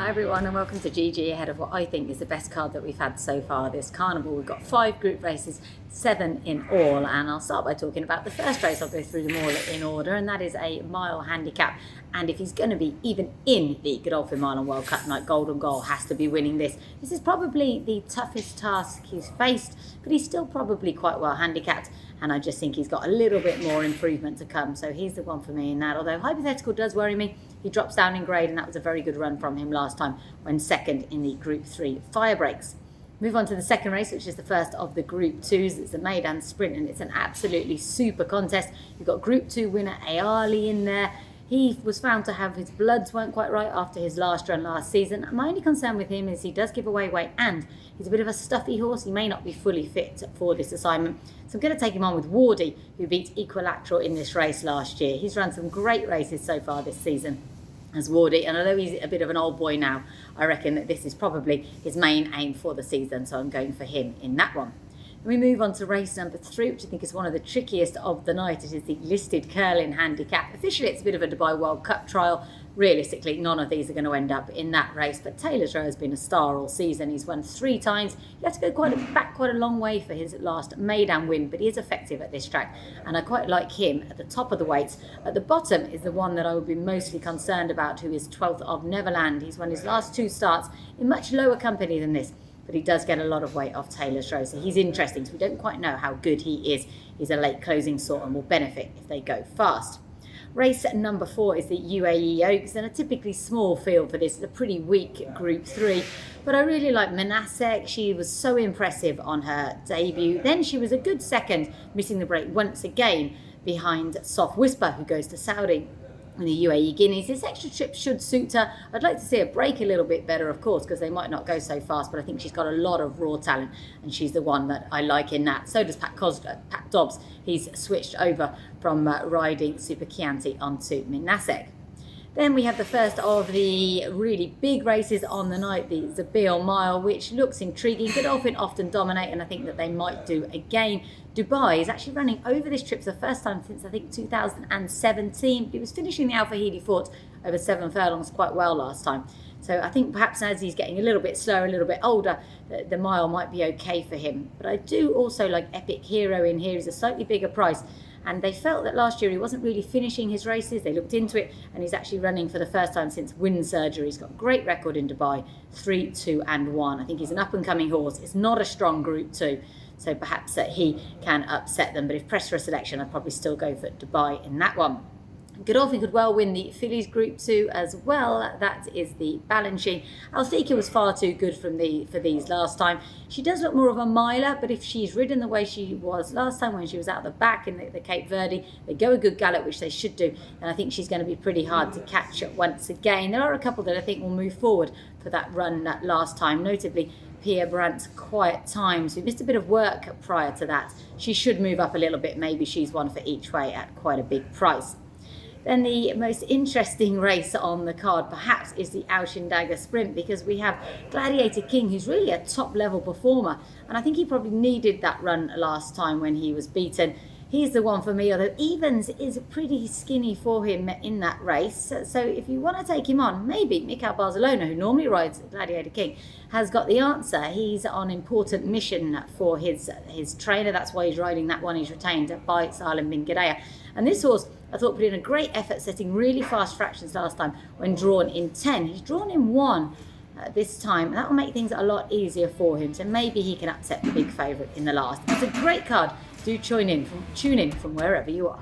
Hi everyone and welcome to GG ahead of what I think is the best card that we've had so far this carnival. We've got 5 group races, 7 in all, and I'll start by talking about the first race. I'll go through them all in order, and that is a mile handicap. And if he's going to be even in the Godolphin Mile and World Cup night, Golden Goal has to be winning this. This is probably the toughest task he's faced, but he's still probably quite well handicapped. And I just think he's got a little bit more improvement to come. So he's the one for me in that. Although Hypothetical does worry me. He drops down in grade, and that was a very good run from him last time when second in the Group 3 fire breaks. Move on to the second race, which is the first of the Group 2s. It's the Meydan sprint, and it's an absolutely super contest. You've got Group 2 winner Ayali in there. He was found to have his bloods weren't quite right after his last run last season. My only concern with him is he does give away weight and he's a bit of a stuffy horse. He may not be fully fit for this assignment. So I'm going to take him on with Waady, who beat Equilateral in this race last year. He's run some great races so far this season as Waady, and although he's a bit of an old boy now, I reckon that this is probably his main aim for the season, so I'm going for him in that one. We move on to race number 3, which I think is one of the trickiest of the night. It is the listed curling handicap. Officially, it's a bit of a Dubai World Cup trial. Realistically, none of these are going to end up in that race, but Tailor has been a star all season. He's won 3 times. He had to go back quite a long way for his last Meydan win, but he is effective at this track, and I quite like him at the top of the weights. At the bottom is the one that I would be mostly concerned about, who is 12th of Neverland. He's won his last 2 starts in much lower company than this, but he does get a lot of weight off Tailor's row, so he's interesting. So we don't quite know how good he is. He's a late closing sort and will benefit if they go fast. Race number 4 is the UAE Oaks, and a typically small field for this. It's a pretty weak Group 3, but I really like Mnasek. She was so impressive on her debut. Then she was a good second, missing the break once again behind Soft Whisper, who goes to Saudi and the UAE Guineas. This extra trip should suit her. I'd like to see her break a little bit better, of course, because they might not go so fast, but I think she's got a lot of raw talent, and she's the one that I like in that. So does Pat Dobbs. He's switched over from riding Super Chianti onto Mnasek. Then we have the first of the really big races on the night, the Dubai Mile, which looks intriguing. Godolphin often dominate, and I think that they might do again. Dubai is actually running over this trip for the first time since, I think, 2017. He was finishing the Al Fahidi Fort over 7 furlongs quite well last time. So I think perhaps as he's getting a little bit slower, a little bit older, the mile might be okay for him. But I do also like Epic Hero in here. He's a slightly bigger price. And they felt that last year he wasn't really finishing his races. They looked into it, and he's actually running for the first time since wind surgery. He's got a great record in Dubai, 3, 2 and 1. I think he's an up-and-coming horse. It's not a strong Group 2, so perhaps that he can upset them. But if pressed for a selection, I'd probably still go for Dubai in that one. Godolphin could well win the fillies Group 2 as well. That is the Balanchine. Althiqa was far too good for these last time. She does look more of a miler, but if she's ridden the way she was last time when she was out the back in the Cape Verde, they go a good gallop, which they should do, and I think she's going to be pretty hard to catch once again. There are a couple that I think will move forward for that run last time, notably Pierre Brandt's Quiet Times, who missed a bit of work prior to that. She should move up a little bit. Maybe she's one for each way at quite a big price. Then the most interesting race on the card perhaps is the Aushindaga Sprint, because we have Gladiator King, who's really a top level performer, and I think he probably needed that run last time when he was beaten. He's the one for me, although Evans is pretty skinny for him in that race. So if you want to take him on, maybe Mikel Barcelona, who normally rides Gladiator King, has got the answer. He's on important mission for his trainer. That's why he's riding that one. He's retained by Salim bin Gidea. And this horse, I thought, put in a great effort, setting really fast fractions last time when drawn in 10. He's drawn in 1 this time, and that will make things a lot easier for him. So maybe he can upset the big favourite in the last. It's a great card. Do tune in from wherever you are.